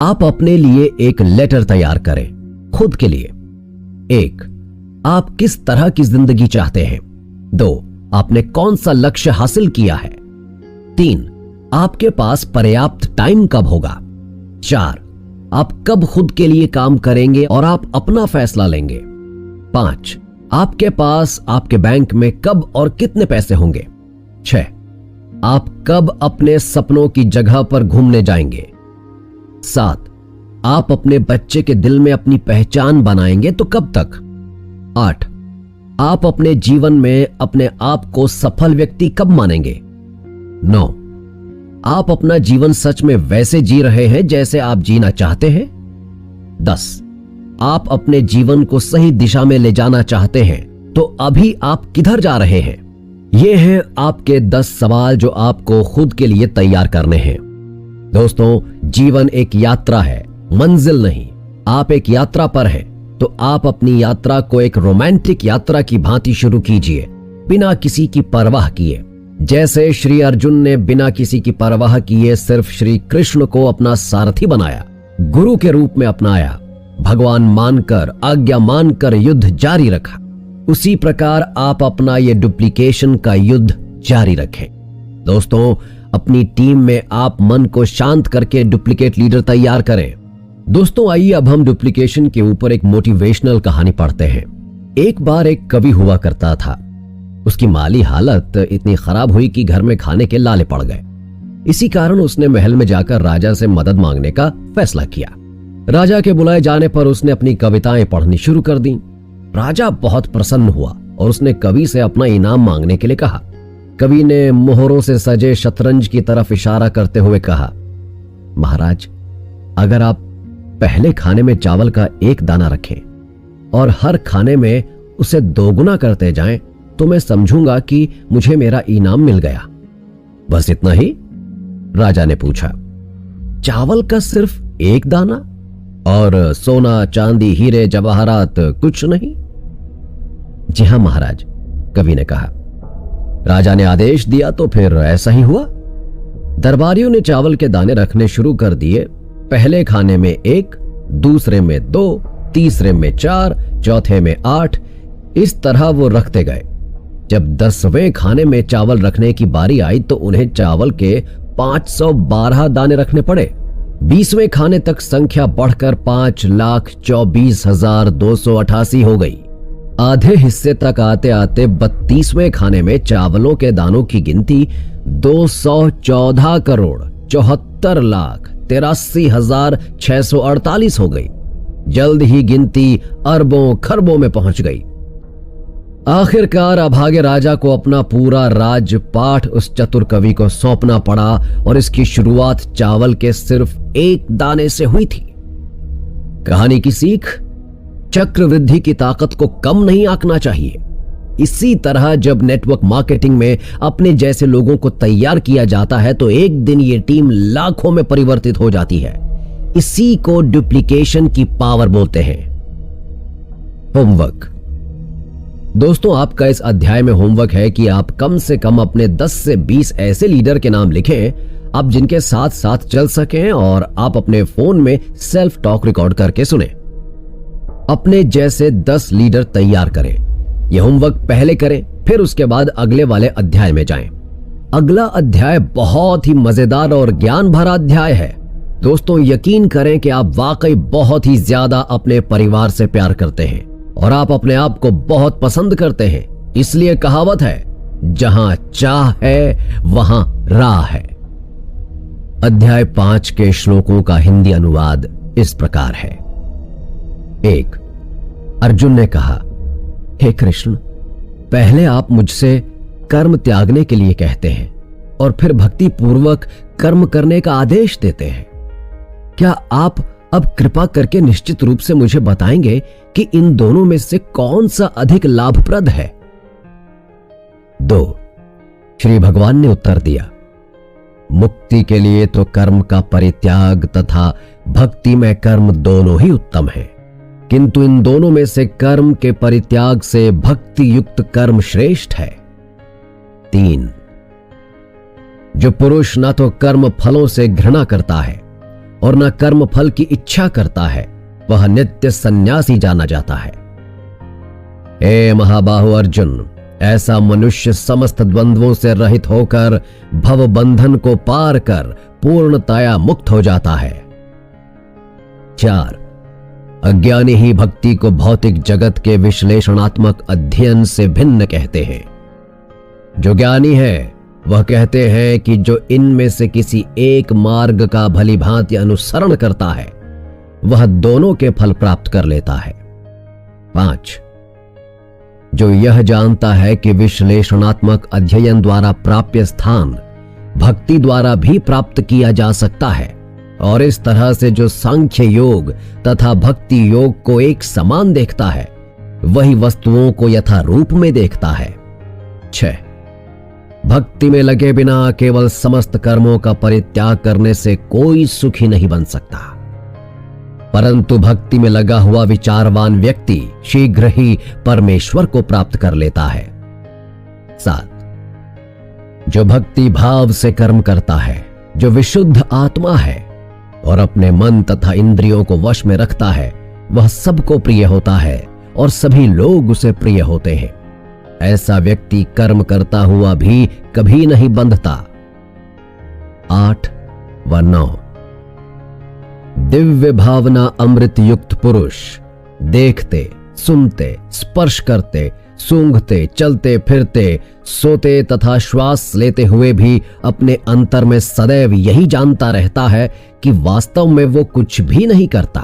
आप अपने लिए एक लेटर तैयार करें खुद के लिए। 1. आप किस तरह की जिंदगी चाहते हैं। 2. आपने कौन सा लक्ष्य हासिल किया है। 3. आपके पास पर्याप्त टाइम कब होगा। 4. आप कब खुद के लिए काम करेंगे और आप अपना फैसला लेंगे। 5. आपके पास आपके बैंक में कब और कितने पैसे होंगे। 6. आप कब अपने सपनों की जगह पर घूमने जाएंगे। 7. आप अपने बच्चे के दिल में अपनी पहचान बनाएंगे तो कब तक। 8. आप अपने जीवन में अपने आप को सफल व्यक्ति कब मानेंगे। 9. आप अपना जीवन सच में वैसे जी रहे हैं जैसे आप जीना चाहते हैं। 10. आप अपने जीवन को सही दिशा में ले जाना चाहते हैं तो अभी आप किधर जा रहे हैं। ये हैं आपके 10 सवाल जो आपको खुद के लिए तैयार करने हैं। दोस्तों, जीवन एक यात्रा है, मंजिल नहीं। आप एक यात्रा पर हैं तो आप अपनी यात्रा को एक रोमांटिक यात्रा की भांति शुरू कीजिए, बिना किसी की परवाह किए। जैसे श्री अर्जुन ने बिना किसी की परवाह किए सिर्फ श्री कृष्ण को अपना सारथी बनाया, गुरु के रूप में अपनाया, भगवान मानकर, आज्ञा मानकर युद्ध जारी रखा, उसी प्रकार आप अपना ये डुप्लीकेशन का युद्ध जारी रखें। दोस्तों, अपनी टीम में आप मन को शांत करके डुप्लीकेट लीडर तैयार करें। दोस्तों, आइए अब हम डुप्लीकेशन के ऊपर एक मोटिवेशनल कहानी पढ़ते हैं। एक बार एक कवि हुआ करता था। उसकी माली हालत इतनी खराब हुई कि घर में खाने के लाले पड़ गए। इसी कारण उसने महल में जाकर राजा से मदद मांगने का फैसला किया। राजा के बुलाए जाने पर उसने अपनी कविताएं पढ़नी शुरू कर दी। राजा बहुत प्रसन्न हुआ और उसने कवि से अपना इनाम मांगने के लिए कहा। कवि ने मोहरों से सजे शतरंज की तरफ इशारा करते हुए कहा, महाराज, अगर आप पहले खाने में चावल का 1 दाना रखें और हर खाने में उसे 2 गुना करते जाएं तो मैं समझूंगा कि मुझे मेरा इनाम मिल गया। बस इतना ही? राजा ने पूछा। चावल का सिर्फ 1 दाना और सोना, चांदी, हीरे, जवाहरात कुछ नहीं? जी हां महाराज, कवि ने कहा। राजा ने आदेश दिया तो फिर ऐसा ही हुआ। दरबारियों ने चावल के दाने रखने शुरू कर दिए। पहले खाने में 1, दूसरे में 2, तीसरे में 4, चौथे में 8, इस तरह वो रखते गए। जब 10वें खाने में चावल रखने की बारी आई तो उन्हें चावल के 512 दाने रखने पड़े। 20वें खाने तक संख्या बढ़कर 5,24,288 हो गई। आधे हिस्से तक आते आते 32वें खाने में चावलों के दानों की गिनती 214,74,83,648 हो गई। जल्द ही गिनती अरबों खरबों में पहुंच गई। आखिरकार अभागे राजा को अपना पूरा राजपाठ उस चतुर कवि को सौंपना पड़ा और इसकी शुरुआत चावल के सिर्फ 1 दाने से हुई थी। कहानी की सीख, चक्रवृद्धि की ताकत को कम नहीं आंकना चाहिए। इसी तरह जब नेटवर्क मार्केटिंग में अपने जैसे लोगों को तैयार किया जाता है तो एक दिन ये टीम लाखों में परिवर्तित हो जाती है। इसी को डुप्लीकेशन की पावर बोलते हैं। होमवर्क। दोस्तों, आपका इस अध्याय में होमवर्क है कि आप कम से कम अपने 10 से 20 ऐसे लीडर के नाम लिखें आप जिनके साथ साथ चल सकें और आप अपने फोन में सेल्फ टॉक रिकॉर्ड करके सुने। अपने जैसे 10 लीडर तैयार करें। यह होमवर्क पहले करें, फिर उसके बाद अगले वाले अध्याय में जाएं। अगला अध्याय बहुत ही मजेदार और ज्ञान भरा अध्याय है। दोस्तों, यकीन करें कि आप वाकई बहुत ही ज्यादा अपने परिवार से प्यार करते हैं और आप अपने आप को बहुत पसंद करते हैं। इसलिए कहावत है, जहां चाह है वहां राह है। अध्याय 5 के श्लोकों का हिंदी अनुवाद इस प्रकार है। 1. अर्जुन ने कहा, हे कृष्ण, पहले आप मुझसे कर्म त्यागने के लिए कहते हैं और फिर भक्ति पूर्वक कर्म करने का आदेश देते हैं। क्या आप अब कृपा करके निश्चित रूप से मुझे बताएंगे कि इन दोनों में से कौन सा अधिक लाभप्रद है? 2. श्री भगवान ने उत्तर दिया, मुक्ति के लिए तो कर्म का परित्याग तथा भक्ति में कर्म दोनों ही उत्तम है, किंतु इन दोनों में से कर्म के परित्याग से भक्ति युक्त कर्म श्रेष्ठ है। 3. जो पुरुष न तो कर्म फलों से घृणा करता है और न कर्म फल की इच्छा करता है, वह नित्य सन्यासी जाना जाता है। हे महाबाहु अर्जुन, ऐसा मनुष्य समस्त द्वंद्वों से रहित होकर भव बंधन को पार कर पूर्णतया मुक्त हो जाता है। 4. अज्ञानी ही भक्ति को भौतिक जगत के विश्लेषणात्मक अध्ययन से भिन्न कहते हैं। जो ज्ञानी है वह कहते हैं कि जो इनमें से किसी एक मार्ग का भली भांति अनुसरण करता है वह दोनों के फल प्राप्त कर लेता है। 5. जो यह जानता है कि विश्लेषणात्मक अध्ययन द्वारा प्राप्य स्थान भक्ति द्वारा भी प्राप्त किया जा सकता है, और इस तरह से जो सांख्य योग तथा भक्ति योग को एक समान देखता है वही वस्तुओं को यथा रूप में देखता है। 6. भक्ति में लगे बिना केवल समस्त कर्मों का परित्याग करने से कोई सुखी नहीं बन सकता, परंतु भक्ति में लगा हुआ विचारवान व्यक्ति शीघ्र ही परमेश्वर को प्राप्त कर लेता है। 7. जो भक्ति भाव से कर्म करता है, जो विशुद्ध आत्मा है और अपने मन तथा इंद्रियों को वश में रखता है, वह सबको प्रिय होता है और सभी लोग उसे प्रिय होते हैं। ऐसा व्यक्ति कर्म करता हुआ भी कभी नहीं बंधता। 8 व 9. दिव्य भावना अमृत युक्त पुरुष देखते, सुनते, स्पर्श करते, सूंघते, चलते फिरते, सोते तथा श्वास लेते हुए भी अपने अंतर में सदैव यही जानता रहता है कि वास्तव में वो कुछ भी नहीं करता।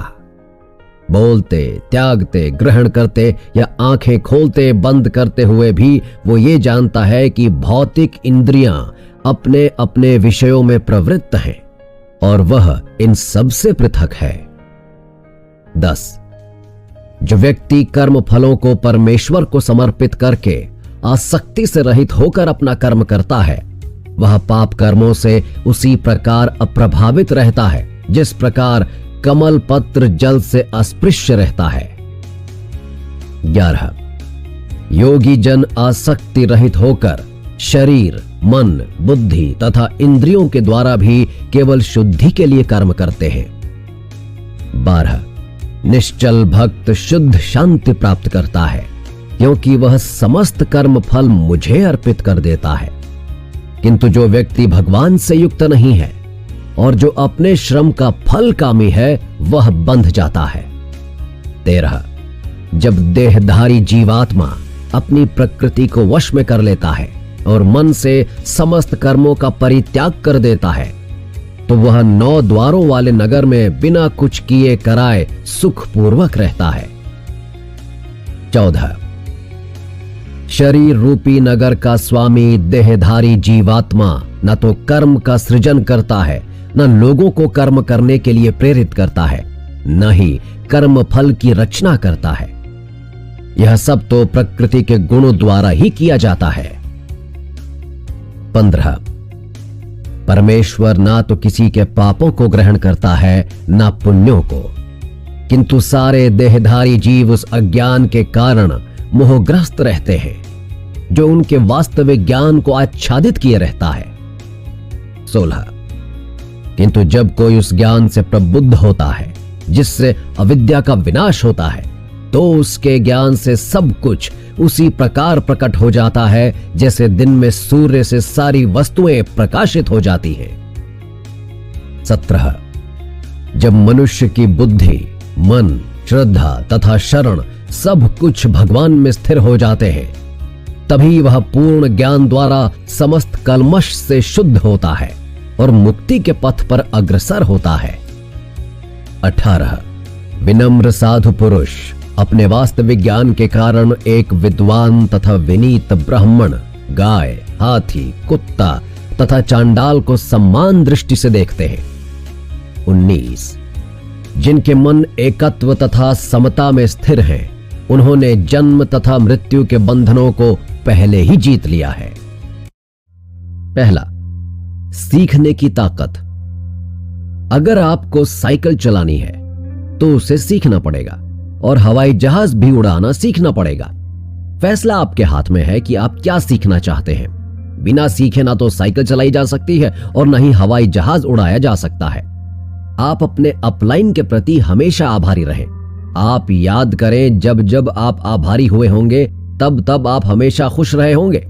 बोलते, त्यागते, ग्रहण करते या आंखें खोलते बंद करते हुए भी वो ये जानता है कि भौतिक इंद्रियां अपने अपने विषयों में प्रवृत्त हैं और वह इन सब से पृथक है। 10. जो व्यक्ति कर्म फलों को परमेश्वर को समर्पित करके आसक्ति से रहित होकर अपना कर्म करता है, वह पाप कर्मों से उसी प्रकार अप्रभावित रहता है जिस प्रकार कमल पत्र जल से अस्पृश्य रहता है। 11. योगी जन आसक्ति रहित होकर शरीर, मन, बुद्धि तथा इंद्रियों के द्वारा भी केवल शुद्धि के लिए कर्म करते हैं। 12. निश्चल भक्त शुद्ध शांति प्राप्त करता है क्योंकि वह समस्त कर्म फल मुझे अर्पित कर देता है। किंतु जो व्यक्ति भगवान से युक्त नहीं है और जो अपने श्रम का फल कामी है वह बंध जाता है। 13. जब देहधारी जीवात्मा अपनी प्रकृति को वश में कर लेता है और मन से समस्त कर्मों का परित्याग कर देता है तो वह 9 द्वारों वाले नगर में बिना कुछ किए कराए सुखपूर्वक रहता है। 14. शरीर रूपी नगर का स्वामी देहधारी जीवात्मा न तो कर्म का सृजन करता है, न लोगों को कर्म करने के लिए प्रेरित करता है, न ही कर्म फल की रचना करता है। यह सब तो प्रकृति के गुणों द्वारा ही किया जाता है। 15. परमेश्वर ना तो किसी के पापों को ग्रहण करता है ना पुण्यों को, किंतु सारे देहधारी जीव उस अज्ञान के कारण मोहग्रस्त रहते हैं जो उनके वास्तविक ज्ञान को आच्छादित किए रहता है। 16. किंतु जब कोई उस ज्ञान से प्रबुद्ध होता है जिससे अविद्या का विनाश होता है तो उसके ज्ञान से सब कुछ उसी प्रकार प्रकट हो जाता है जैसे दिन में सूर्य से सारी वस्तुएं प्रकाशित हो जाती हैं। 17. जब मनुष्य की बुद्धि, मन, श्रद्धा तथा शरण सब कुछ भगवान में स्थिर हो जाते हैं तभी वह पूर्ण ज्ञान द्वारा समस्त कल्मश से शुद्ध होता है और मुक्ति के पथ पर अग्रसर होता है। 18. विनम्र साधु पुरुष अपने वास्तविक ज्ञान के कारण एक विद्वान तथा विनीत ब्राह्मण, गाय, हाथी, कुत्ता तथा चांडाल को सम्मान दृष्टि से देखते हैं। 19. जिनके मन एकत्व तथा समता में स्थिर हैं, उन्होंने जन्म तथा मृत्यु के बंधनों को पहले ही जीत लिया है। पहला, सीखने की ताकत। अगर आपको साइकिल चलानी है तो उसे सीखना पड़ेगा और हवाई जहाज भी उड़ाना सीखना पड़ेगा। फैसला आपके हाथ में है कि आप क्या सीखना चाहते हैं। बिना सीखे ना तो साइकिल चलाई जा सकती है और ना ही हवाई जहाज उड़ाया जा सकता है। आप अपने अपलाइन के प्रति हमेशा आभारी रहें। आप याद करें, जब जब आप आभारी हुए होंगे तब तब आप हमेशा खुश रहे होंगे।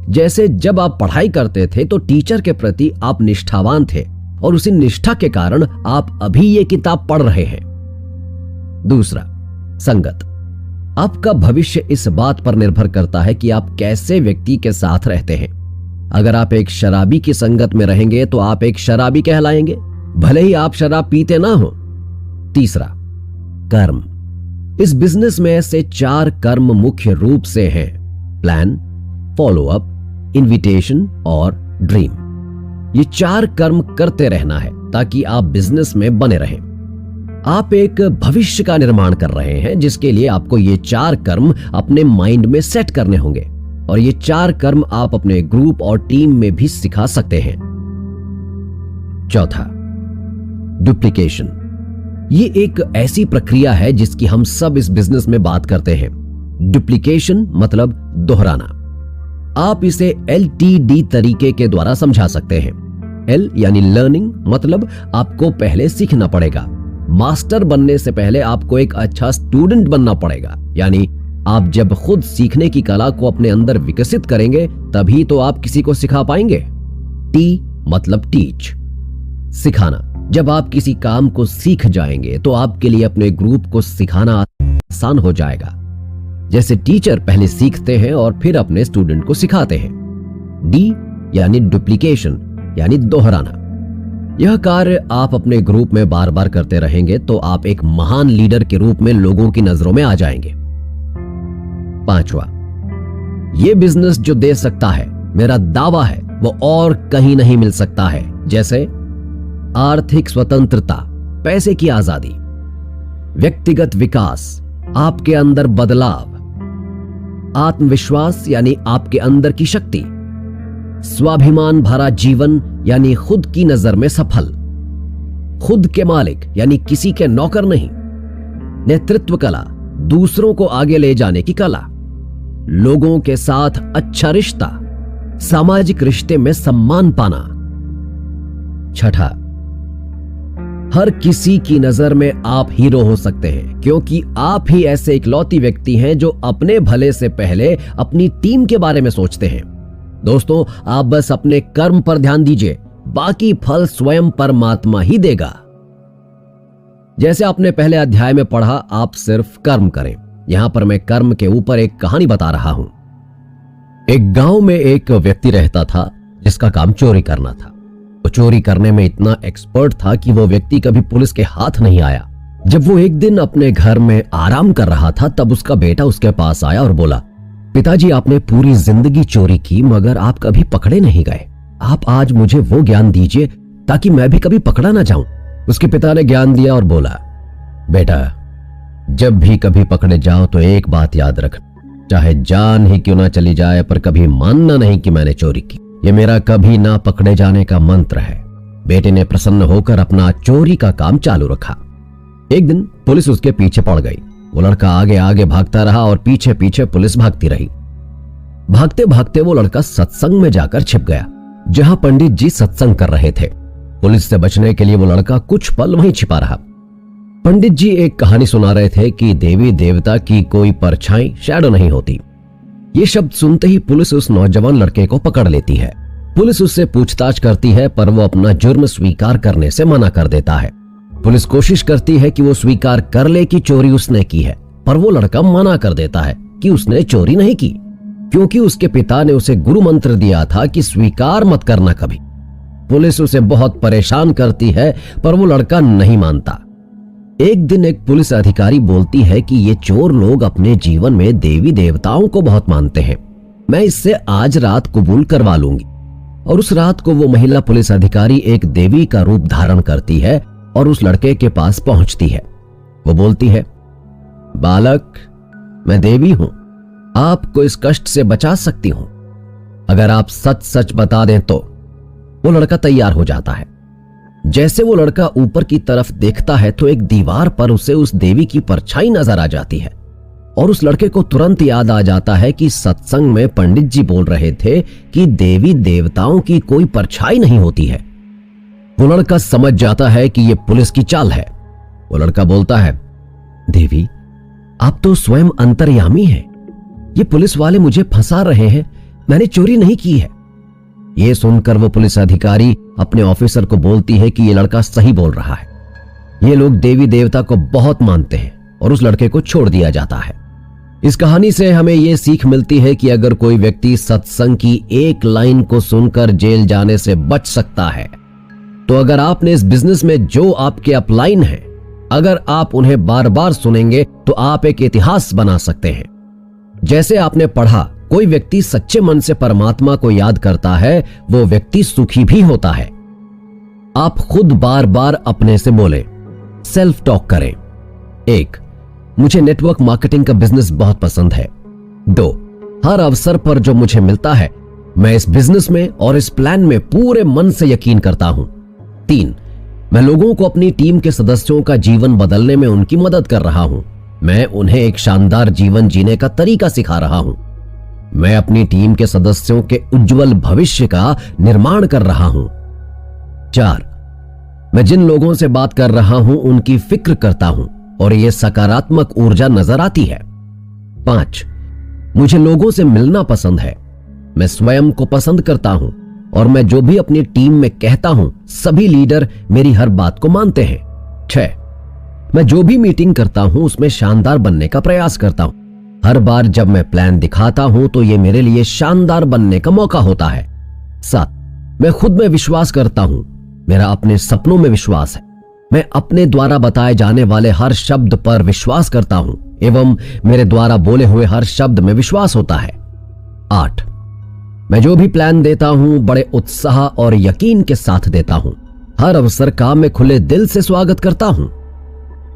जैसे जब आप पढ़ाई करते थे तो टीचर के प्रति आप निष्ठावान थे और उसी निष्ठा के कारण आप अभी ये किताब पढ़ रहे हैं। दूसरा, संगत। आपका भविष्य इस बात पर निर्भर करता है कि आप कैसे व्यक्ति के साथ रहते हैं। अगर आप एक शराबी की संगत में रहेंगे तो आप एक शराबी कहलाएंगे, भले ही आप शराब पीते ना हो। तीसरा, कर्म। इस बिजनेस में ऐसे 4 कर्म मुख्य रूप से हैं: प्लान, फॉलो अप, इन्विटेशन और ड्रीम। ये 4 कर्म करते रहना है ताकि आप बिजनेस में बने रहें। आप एक भविष्य का निर्माण कर रहे हैं जिसके लिए आपको ये 4 कर्म अपने माइंड में सेट करने होंगे और ये 4 कर्म आप अपने ग्रुप और टीम में भी सिखा सकते हैं। चौथा, डुप्लीकेशन। ये एक ऐसी प्रक्रिया है जिसकी हम सब इस बिजनेस में बात करते हैं। डुप्लीकेशन मतलब दोहराना। आप इसे LTD तरीके के द्वारा समझा सकते हैं। L यानी लर्निंग, मतलब आपको पहले सीखना पड़ेगा। मास्टर बनने से पहले आपको एक अच्छा स्टूडेंट बनना पड़ेगा, यानी आप जब खुद सीखने की कला को अपने अंदर विकसित करेंगे तभी तो आप किसी को सिखा पाएंगे। T मतलब टीच, सिखाना। जब आप किसी काम को सीख जाएंगे तो आपके लिए अपने ग्रुप को सिखाना आसान हो जाएगा। जैसे टीचर पहले सीखते हैं और फिर अपने स्टूडेंट को सिखाते हैं। D यानी डुप्लीकेशन, यानी दोहराना। यह कार्य आप अपने ग्रुप में बार बार करते रहेंगे तो आप एक महान लीडर के रूप में लोगों की नजरों में आ जाएंगे। पांचवा, यह बिजनेस जो दे सकता है, मेरा दावा है, वो और कहीं नहीं मिल सकता है। जैसे आर्थिक स्वतंत्रता, पैसे की आजादी, व्यक्तिगत विकास, आपके अंदर बदलाव, आत्मविश्वास यानी आपके अंदर की शक्ति, स्वाभिमान भरा जीवन यानी खुद की नजर में सफल, खुद के मालिक यानी किसी के नौकर नहीं, नेतृत्व कला, दूसरों को आगे ले जाने की कला, लोगों के साथ अच्छा रिश्ता, सामाजिक रिश्ते में सम्मान पाना। छठा, हर किसी की नजर में आप हीरो हो सकते हैं क्योंकि आप ही ऐसे इकलौती व्यक्ति हैं जो अपने भले से पहले अपनी टीम के बारे में सोचते हैं। दोस्तों, आप बस अपने कर्म पर ध्यान दीजिए, बाकी फल स्वयं परमात्मा ही देगा। जैसे आपने पहले अध्याय में पढ़ा, आप सिर्फ कर्म करें। यहां पर मैं कर्म के ऊपर एक कहानी बता रहा हूं। एक गांव में एक व्यक्ति रहता था जिसका काम चोरी करना था। वो चोरी करने में इतना एक्सपर्ट था कि वो व्यक्ति कभी पुलिस के हाथ नहीं आया। जब वो एक दिन अपने घर में आराम कर रहा था तब उसका बेटा उसके पास आया और बोला, पिताजी, आपने पूरी जिंदगी चोरी की मगर आप कभी पकड़े नहीं गए। आप आज मुझे वो ज्ञान दीजिए ताकि मैं भी कभी पकड़ा ना जाऊं। उसके पिता ने ज्ञान दिया और बोला, बेटा, जब भी कभी पकड़े जाओ तो एक बात याद रख, चाहे जान ही क्यों ना चली जाए पर कभी मानना नहीं कि मैंने चोरी की। ये मेरा कभी ना पकड़े जाने का मंत्र है। बेटे ने प्रसन्न होकर अपना चोरी का काम चालू रखा। एक दिन पुलिस उसके पीछे पड़ गई। वो लड़का आगे आगे भागता रहा और पीछे पीछे पुलिस भागती रही। भागते भागते वो लड़का सत्संग में जाकर छिप गया जहां पंडित जी सत्संग कर रहे थे। पुलिस से बचने के लिए वो लड़का कुछ पल वहीं छिपा रहा। पंडित जी एक कहानी सुना रहे थे कि देवी देवता की कोई परछाई, शैडो नहीं होती। ये शब्द सुनते ही पुलिस उस नौजवान लड़के को पकड़ लेती है। पुलिस उससे पूछताछ करती है पर वो अपना जुर्म स्वीकार करने से मना कर देता है। पुलिस कोशिश करती है कि वो स्वीकार कर ले कि चोरी उसने की है, पर वो लड़का मना कर देता है कि उसने चोरी नहीं की, क्योंकि उसके पिता ने उसे गुरु मंत्र दिया था कि स्वीकार मत करना कभी। पुलिस उसे बहुत परेशान करती है पर वो लड़का नहीं मानता। एक दिन एक पुलिस अधिकारी बोलती है कि ये चोर लोग अपने जीवन में देवी देवताओं को बहुत मानते हैं, मैं इससे आज रात कबूल करवा लूंगी। और उस रात को वो महिला पुलिस अधिकारी एक देवी का रूप धारण करती है और उस लड़के के पास पहुंचती है। वो बोलती है, बालक, मैं देवी हूं, आपको इस कष्ट से बचा सकती हूं अगर आप सच सच बता दें तो। वो लड़का तैयार हो जाता है। जैसे वो लड़का ऊपर की तरफ देखता है तो एक दीवार पर उसे उस देवी की परछाई नजर आ जाती है और उस लड़के को तुरंत याद आ जाता है कि सत्संग में पंडित जी बोल रहे थे कि देवी देवताओं की कोई परछाई नहीं होती है। वो लड़का समझ जाता है कि यह पुलिस की चाल है। वो लड़का बोलता है, देवी, आप तो स्वयं अंतर्यामी हैं। ये पुलिस वाले मुझे फंसा रहे हैं, मैंने चोरी नहीं की है। यह सुनकर वो पुलिस अधिकारी अपने ऑफिसर को बोलती है कि यह लड़का सही बोल रहा है। ये लोग देवी देवता को बहुत मानते हैं और उस लड़के को छोड़ दिया जाता है। इस कहानी से हमें यह सीख मिलती है कि अगर कोई व्यक्ति सत्संग की एक लाइन को सुनकर जेल जाने से बच सकता है, तो अगर आपने इस बिजनेस में जो आपके अपलाइन है, अगर आप उन्हें बार बार सुनेंगे तो आप एक इतिहास बना सकते हैं। जैसे आपने पढ़ा, कोई व्यक्ति सच्चे मन से परमात्मा को याद करता है, वो व्यक्ति सुखी भी होता है। आप खुद बार बार अपने से बोले, सेल्फ टॉक करें। 1, मुझे नेटवर्क मार्केटिंग का बिजनेस बहुत पसंद है। 2, हर अवसर पर जो मुझे मिलता है, मैं इस बिजनेस में और इस प्लान में पूरे मन से यकीन करता हूं। 3, मैं लोगों को अपनी टीम के सदस्यों का जीवन बदलने में उनकी मदद कर रहा हूं। मैं उन्हें एक शानदार जीवन जीने का तरीका सिखा रहा हूं। मैं अपनी टीम के सदस्यों के उज्जवल भविष्य का निर्माण कर रहा हूं। 4, मैं जिन लोगों से बात कर रहा हूं उनकी फिक्र करता हूं और यह सकारात्मक ऊर्जा नजर आती है। 5, मुझे लोगों से मिलना पसंद है। मैं स्वयं को पसंद करता हूं और मैं जो भी अपनी टीम में कहता हूं, सभी लीडर मेरी हर बात को मानते हैं। 6, मैं जो भी मीटिंग करता हूं उसमें शानदार बनने का प्रयास करता हूं। हर बार जब मैं प्लान दिखाता हूं तो यह मेरे लिए शानदार बनने का मौका होता है। 7, मैं खुद में विश्वास करता हूं। मेरा अपने सपनों में विश्वास है। मैं अपने द्वारा बताए जाने वाले हर शब्द पर विश्वास करता हूं एवं मेरे द्वारा बोले हुए हर शब्द में विश्वास होता है। 8, मैं जो भी प्लान देता हूं बड़े उत्साह और यकीन के साथ देता हूं। हर अवसर का मैं खुले दिल से स्वागत करता हूं।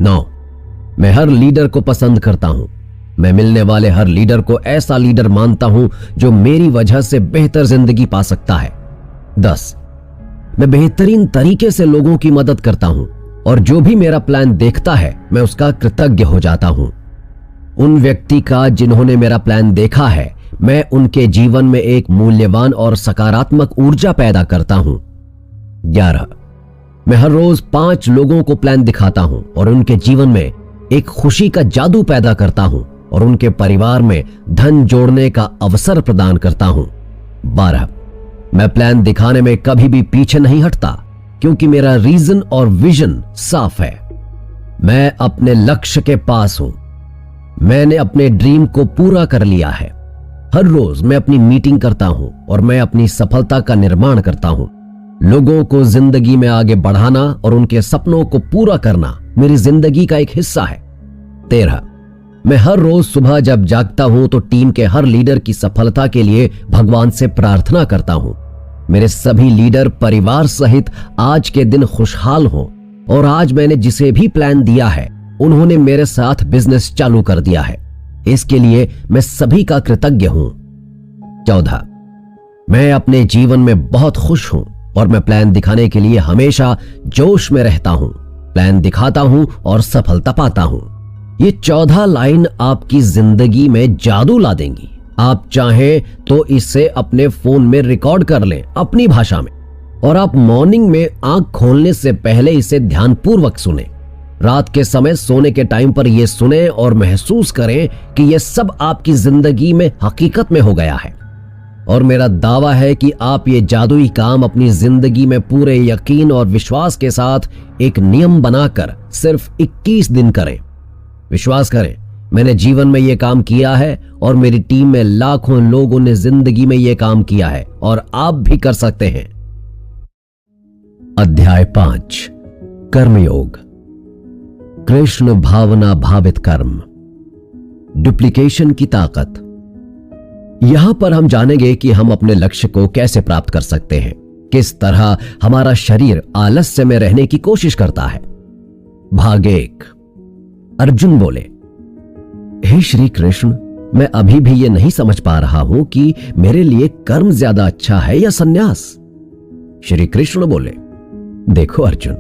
9, मैं हर लीडर को पसंद करता हूं। मैं मिलने वाले हर लीडर को ऐसा लीडर मानता हूं जो मेरी वजह से बेहतर जिंदगी पा सकता है। 10, मैं बेहतरीन तरीके से लोगों की मदद करता हूं और जो भी मेरा प्लान देखता है मैं उसका कृतज्ञ हो जाता हूं। उन व्यक्ति का जिन्होंने मेरा प्लान देखा है, मैं उनके जीवन में एक मूल्यवान और सकारात्मक ऊर्जा पैदा करता हूं। 11, मैं हर रोज 5 लोगों को प्लान दिखाता हूं और उनके जीवन में एक खुशी का जादू पैदा करता हूं और उनके परिवार में धन जोड़ने का अवसर प्रदान करता हूं। 12, मैं प्लान दिखाने में कभी भी पीछे नहीं हटता क्योंकि मेरा रीजन और विजन साफ है। मैं अपने लक्ष्य के पास हूं। मैंने अपने ड्रीम को पूरा कर लिया है। हर रोज मैं अपनी मीटिंग करता हूं और मैं अपनी सफलता का निर्माण करता हूं। लोगों को जिंदगी में आगे बढ़ाना और उनके सपनों को पूरा करना मेरी जिंदगी का एक हिस्सा है। 13, मैं हर रोज सुबह जब जागता हूं तो टीम के हर लीडर की सफलता के लिए भगवान से प्रार्थना करता हूं। मेरे सभी लीडर परिवार सहित आज के दिन खुशहाल हों और आज मैंने जिसे भी प्लान दिया है उन्होंने मेरे साथ बिजनेस चालू कर दिया है। इसके लिए मैं सभी का कृतज्ञ हूं। 14, मैं अपने जीवन में बहुत खुश हूं और मैं प्लान दिखाने के लिए हमेशा जोश में रहता हूं। प्लान दिखाता हूं और सफलता पाता हूं। ये 14 लाइन आपकी जिंदगी में जादू ला देंगी। आप चाहें तो इसे अपने फोन में रिकॉर्ड कर लें अपनी भाषा में और आप मॉर्निंग में आंख खोलने से पहले इसे ध्यानपूर्वक सुने। रात के समय सोने के टाइम पर यह सुने और महसूस करें कि यह सब आपकी जिंदगी में हकीकत में हो गया है। और मेरा दावा है कि आप ये जादुई काम अपनी जिंदगी में पूरे यकीन और विश्वास के साथ एक नियम बनाकर सिर्फ 21 दिन करें। विश्वास करें, मैंने जीवन में यह काम किया है और मेरी टीम में लाखों लोगों ने जिंदगी में यह काम किया है और आप भी कर सकते हैं। अध्याय 5, कर्मयोग। कृष्ण भावना भावित कर्म, डुप्लीकेशन की ताकत। यहां पर हम जानेंगे कि हम अपने लक्ष्य को कैसे प्राप्त कर सकते हैं, किस तरह हमारा शरीर आलस्य में रहने की कोशिश करता है। भाग 1। अर्जुन बोले, हे श्री कृष्ण, मैं अभी भी यह नहीं समझ पा रहा हूं कि मेरे लिए कर्म ज्यादा अच्छा है या सन्यास। श्री कृष्ण बोले, देखो अर्जुन,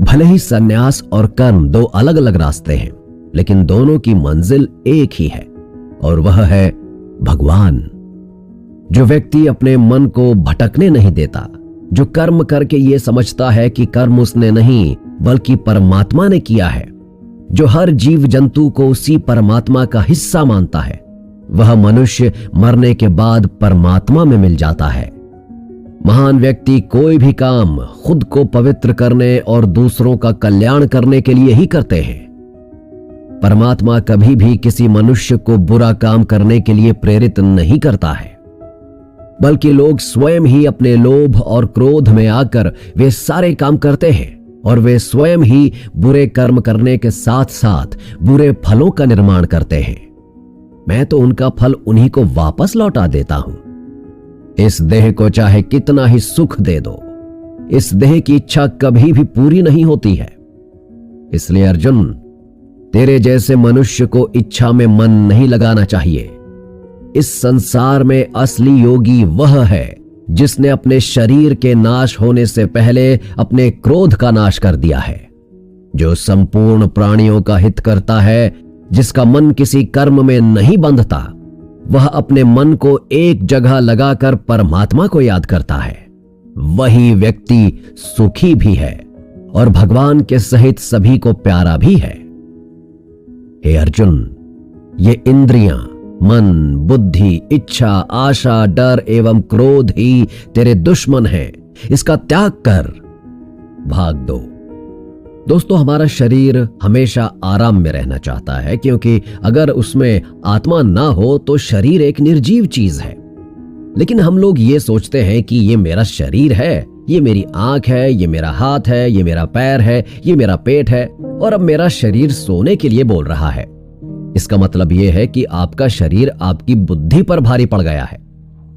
भले ही सन्यास और कर्म 2 अलग अलग रास्ते हैं, लेकिन दोनों की मंजिल एक ही है और वह है भगवान। जो व्यक्ति अपने मन को भटकने नहीं देता, जो कर्म करके ये समझता है कि कर्म उसने नहीं बल्कि परमात्मा ने किया है, जो हर जीव जंतु को उसी परमात्मा का हिस्सा मानता है, वह मनुष्य मरने के बाद परमात्मा में मिल जाता है। महान व्यक्ति कोई भी काम खुद को पवित्र करने और दूसरों का कल्याण करने के लिए ही करते हैं। परमात्मा कभी भी किसी मनुष्य को बुरा काम करने के लिए प्रेरित नहीं करता है, बल्कि लोग स्वयं ही अपने लोभ और क्रोध में आकर वे सारे काम करते हैं और वे स्वयं ही बुरे कर्म करने के साथ साथ बुरे फलों का निर्माण करते हैं। मैं तो उनका फल उन्हीं को वापस लौटा देता हूं। इस देह को चाहे कितना ही सुख दे दो, इस देह की इच्छा कभी भी पूरी नहीं होती है। इसलिए अर्जुन, तेरे जैसे मनुष्य को इच्छा में मन नहीं लगाना चाहिए। इस संसार में असली योगी वह है जिसने अपने शरीर के नाश होने से पहले अपने क्रोध का नाश कर दिया है, जो संपूर्ण प्राणियों का हित करता है, जिसका मन किसी कर्म में नहीं बंधता, वह अपने मन को एक जगह लगाकर परमात्मा को याद करता है। वही व्यक्ति सुखी भी है और भगवान के सहित सभी को प्यारा भी है। हे अर्जुन, ये इंद्रियां, मन, बुद्धि, इच्छा, आशा, डर एवं क्रोध ही तेरे दुश्मन हैं। इसका त्याग कर, भाग दो। दोस्तों, हमारा शरीर हमेशा आराम में रहना चाहता है, क्योंकि अगर उसमें आत्मा ना हो तो शरीर एक निर्जीव चीज है। लेकिन हम लोग ये सोचते हैं कि ये मेरा शरीर है, ये मेरी आंख है, ये मेरा हाथ है, ये मेरा पैर है, ये मेरा पेट है, और अब मेरा शरीर सोने के लिए बोल रहा है। इसका मतलब यह है कि आपका शरीर आपकी बुद्धि पर भारी पड़ गया है।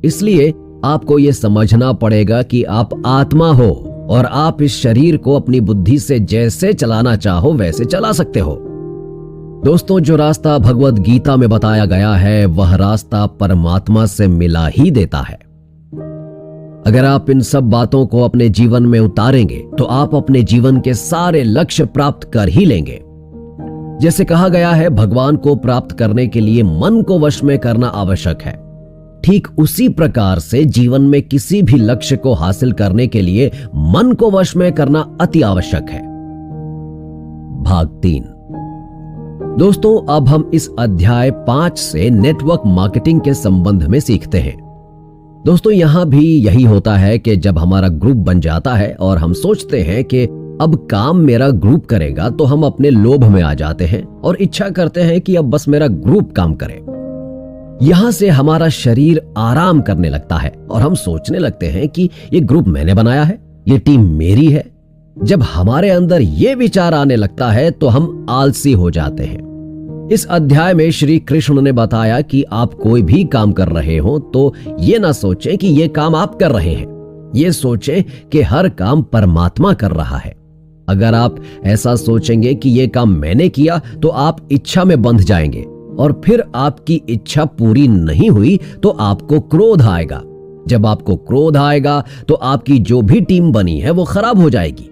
इसलिए आपको यह समझना पड़ेगा कि आप आत्मा हो और आप इस शरीर को अपनी बुद्धि से जैसे चलाना चाहो वैसे चला सकते हो। दोस्तों, जो रास्ता भगवद गीता में बताया गया है वह रास्ता परमात्मा से मिला ही देता है। अगर आप इन सब बातों को अपने जीवन में उतारेंगे तो आप अपने जीवन के सारे लक्ष्य प्राप्त कर ही लेंगे। जैसे कहा गया है, भगवान को प्राप्त करने के लिए मन को वश में करना आवश्यक है। ठीक उसी प्रकार से जीवन में किसी भी लक्ष्य को हासिल करने के लिए मन को वश में करना अति आवश्यक है। भाग 3। दोस्तों, अब हम इस अध्याय 5 से नेटवर्क मार्केटिंग के संबंध में सीखते हैं। दोस्तों, यहां भी यही होता है कि जब हमारा ग्रुप बन जाता है और हम सोचते हैं कि अब काम मेरा ग्रुप करेगा, तो हम अपने लोभ में आ जाते हैं और इच्छा करते हैं कि अब बस मेरा ग्रुप काम करे। यहां से हमारा शरीर आराम करने लगता है और हम सोचने लगते हैं कि ये ग्रुप मैंने बनाया है, ये टीम मेरी है। जब हमारे अंदर ये विचार आने लगता है तो हम आलसी हो जाते हैं। इस अध्याय में श्री कृष्ण ने बताया कि आप कोई भी काम कर रहे हो तो ये ना सोचें कि ये काम आप कर रहे हैं, ये सोचें कि हर काम परमात्मा कर रहा है। अगर आप ऐसा सोचेंगे कि ये काम मैंने किया तो आप इच्छा में बंध जाएंगे और फिर आपकी इच्छा पूरी नहीं हुई तो आपको क्रोध आएगा। जब आपको क्रोध आएगा तो आपकी जो भी टीम बनी है वो खराब हो जाएगी।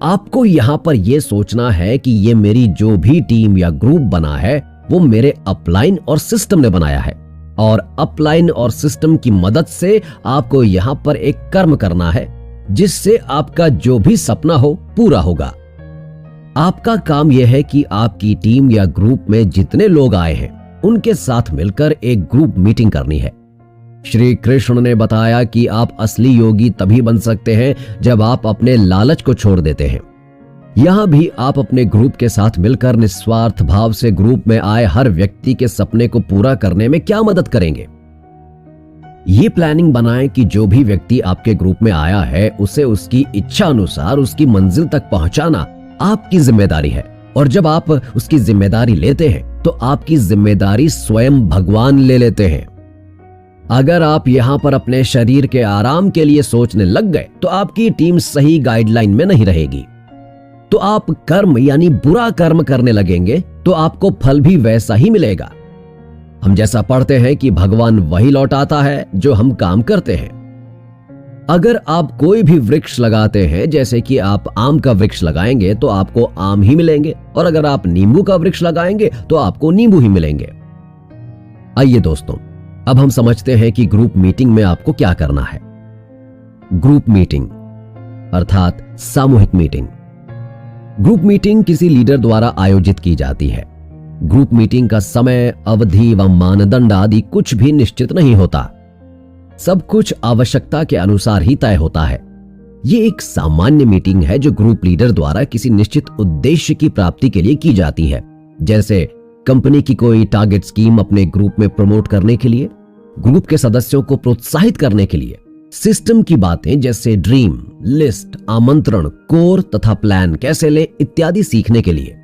आपको यहां पर यह सोचना है कि ये मेरी जो भी टीम या ग्रुप बना है वो मेरे अपलाइन और सिस्टम ने बनाया है, और अपलाइन और सिस्टम की मदद से आपको यहां पर एक कर्म करना है जिससे आपका जो भी सपना हो पूरा होगा। आपका काम यह है कि आपकी टीम या ग्रुप में जितने लोग आए हैं उनके साथ मिलकर एक ग्रुप मीटिंग करनी है। श्री कृष्ण ने बताया कि आप असली योगी तभी बन सकते हैं जब आप अपने लालच को छोड़ देते हैं। यहां भी आप अपने ग्रुप के साथ मिलकर निस्वार्थ भाव से ग्रुप में आए हर व्यक्ति के सपने को पूरा करने में क्या मदद करेंगे। ये प्लानिंग बनाएं कि जो भी व्यक्ति आपके ग्रुप में आया है उसे उसकी इच्छा अनुसार उसकी मंजिल तक पहुंचाना आपकी जिम्मेदारी है, और जब आप उसकी जिम्मेदारी लेते हैं तो आपकी जिम्मेदारी स्वयं भगवान ले लेते हैं। अगर आप यहां पर अपने शरीर के आराम के लिए सोचने लग गए तो आपकी टीम सही गाइडलाइन में नहीं रहेगी, तो आप कर्म यानी बुरा कर्म करने लगेंगे तो आपको फल भी वैसा ही मिलेगा। हम जैसा पढ़ते हैं कि भगवान वही लौटाता है जो हम काम करते हैं। अगर आप कोई भी वृक्ष लगाते हैं, जैसे कि आप आम का वृक्ष लगाएंगे तो आपको आम ही मिलेंगे, और अगर आप नींबू का वृक्ष लगाएंगे तो आपको नींबू ही मिलेंगे। आइए दोस्तों, अब हम समझते हैं कि ग्रुप मीटिंग में आपको क्या करना है। ग्रुप मीटिंग अर्थात सामूहिक मीटिंग। ग्रुप मीटिंग किसी लीडर द्वारा आयोजित की जाती है। ग्रुप मीटिंग का समय, अवधि व मानदंड आदि कुछ भी निश्चित नहीं होता। सब कुछ आवश्यकता के अनुसार ही तय होता है। ये एक सामान्य मीटिंग है जो ग्रुप लीडर द्वारा किसी निश्चित उद्देश्य की प्राप्ति के लिए की जाती है, जैसे कंपनी की कोई टारगेट स्कीम अपने ग्रुप में प्रमोट करने के लिए, ग्रुप के सदस्यों को प्रोत्साहित करने के लिए, सिस्टम की बातें जैसे ड्रीम, लिस्ट, आमंत्रण, कोर तथा प्लान कैसे ले इत्यादि सीखने के लिए।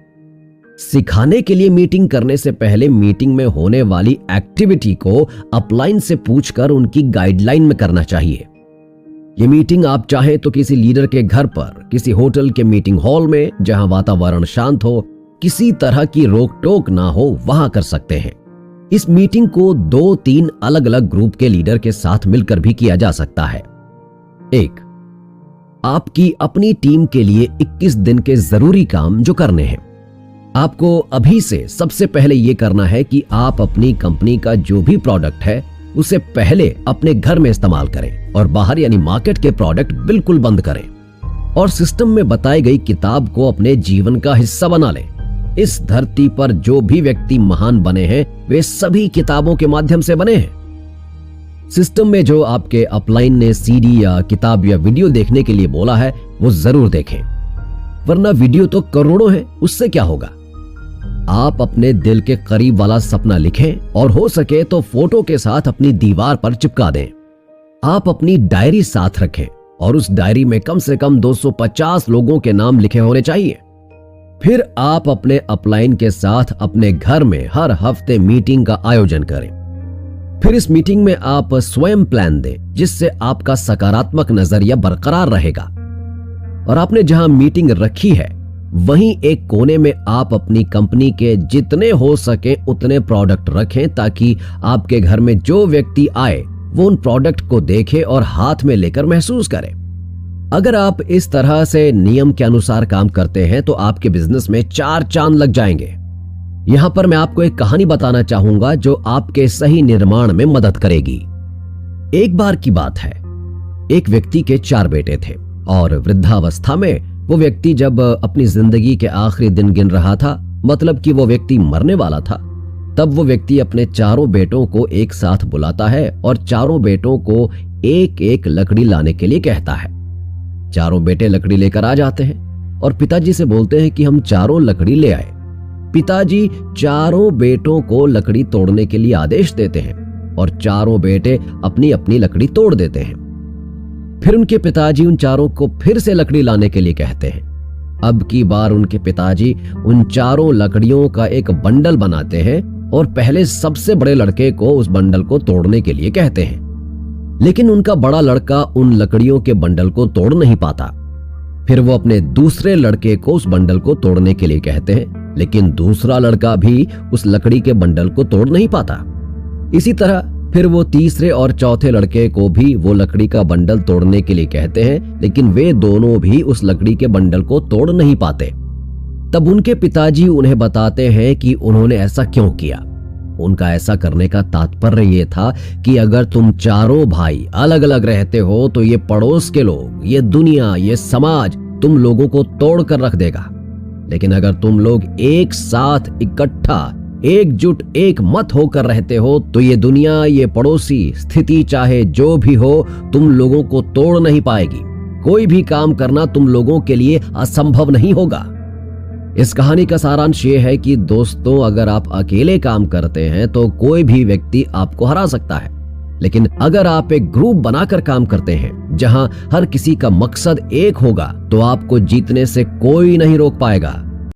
सिखाने के लिए मीटिंग करने से पहले मीटिंग में होने वाली एक्टिविटी को अपलाइन से पूछकर उनकी गाइडलाइन में करना चाहिए। ये मीटिंग आप चाहे तो किसी लीडर के घर पर, किसी होटल के मीटिंग हॉल में जहां वातावरण शांत हो, किसी तरह की रोक टोक ना हो, वहां कर सकते हैं। इस मीटिंग को 2-3 अलग अलग ग्रुप के लीडर के साथ मिलकर भी किया जा सकता है। 1. आपकी अपनी टीम के लिए 21 दिन के जरूरी काम जो करने हैं। आपको अभी से सबसे पहले यह करना है कि आप अपनी कंपनी का जो भी प्रोडक्ट है उसे पहले अपने घर में इस्तेमाल करें और बाहर यानी मार्केट के प्रोडक्ट बिल्कुल बंद करें और सिस्टम में बताई गई किताब को अपने जीवन का हिस्सा बना लें। इस धरती पर जो भी व्यक्ति महान बने हैं वे सभी किताबों के माध्यम से बने हैं। सिस्टम में जो आपके अपलाइन ने सीडी या किताब या वीडियो देखने के लिए बोला है वो जरूर देखें, वरना वीडियो तो करोड़ों है, उससे क्या होगा। आप अपने दिल के करीब वाला सपना लिखें और हो सके तो फोटो के साथ अपनी दीवार पर चिपका दें। आप अपनी डायरी साथ रखें और उस डायरी में कम से कम 250 लोगों के नाम लिखे होने चाहिए। फिर आप अपने अपलाइन के साथ अपने घर में हर हफ्ते मीटिंग का आयोजन करें। फिर इस मीटिंग में आप स्वयं प्लान दें जिससे आपका सकारात्मक नजरिया बरकरार रहेगा। और आपने जहां मीटिंग रखी है वहीं एक कोने में आप अपनी कंपनी के जितने हो सके उतने प्रोडक्ट रखें ताकि आपके घर में जो व्यक्ति आए वो उन प्रोडक्ट को देखे और हाथ में लेकर महसूस करे। अगर आप इस तरह से नियम के अनुसार काम करते हैं तो आपके बिजनेस में 4 चांद लग जाएंगे। यहां पर मैं आपको एक कहानी बताना चाहूंगा जो आपके सही निर्माण में मदद करेगी। एक बार की बात है, एक व्यक्ति के 4 बेटे थे और वृद्धावस्था में वो व्यक्ति जब अपनी जिंदगी के आखिरी दिन गिन रहा था, मतलब कि वो व्यक्ति मरने वाला था, तब वो व्यक्ति अपने 4 बेटों को एक साथ बुलाता है और 4 बेटों को एक एक लकड़ी लाने के लिए कहता है। 4 बेटे लकड़ी लेकर आ जाते हैं और पिताजी से बोलते हैं कि हम 4 लकड़ी ले आए। पिताजी 4 बेटों को लकड़ी तोड़ने के लिए आदेश देते हैं और 4 बेटे अपनी अपनी लकड़ी तोड़ देते हैं। फिर उनके पिताजी उन 4 को फिर से लकड़ी लाने के लिए कहते हैं। अब की बार उनके पिताजी उन 4 लकड़ियों का एक बंडल बनाते हैं और पहले सबसे बड़े लड़के को उस बंडल को तोड़ने के लिए कहते हैं, लेकिन उनका बड़ा लड़का उन लकड़ियों के बंडल को तोड़ नहीं पाता। फिर वो अपने दूसरे लड़के को उस बंडल को तोड़ने के लिए कहते हैं, लेकिन दूसरा लड़का भी उस लकड़ी के बंडल को तोड़ नहीं पाता। इसी तरह फिर वो तीसरे और चौथे लड़के को भी वो लकड़ी का बंडल तोड़ने के लिए कहते हैं, लेकिन वे दोनों भी उस लकड़ी के बंडल को तोड़ नहीं पाते। तब उनके पिताजी उन्हें बताते हैं कि उन्होंने ऐसा क्यों किया। उनका ऐसा करने का तात्पर्य ये था कि अगर तुम 4 भाई अलग अलग रहते हो तो ये पड़ोस के लोग, ये दुनिया, ये समाज तुम लोगों को तोड़ कर रख देगा। लेकिन अगर तुम लोग एक साथ इकट्ठा एकजुट एक मत होकर रहते हो तो ये दुनिया, ये पड़ोसी स्थिति चाहे जो भी हो तुम लोगों को तोड़ नहीं पाएगी। कोई भी काम करना तुम लोगों के लिए असंभव नहीं होगा। इस कहानी का सारांश ये है कि दोस्तों, अगर आप अकेले काम करते हैं तो कोई भी व्यक्ति आपको हरा सकता है, लेकिन अगर आप एक ग्रुप बनाकर काम करते हैं जहां हर किसी का मकसद एक होगा तो आपको जीतने से कोई नहीं रोक पाएगा।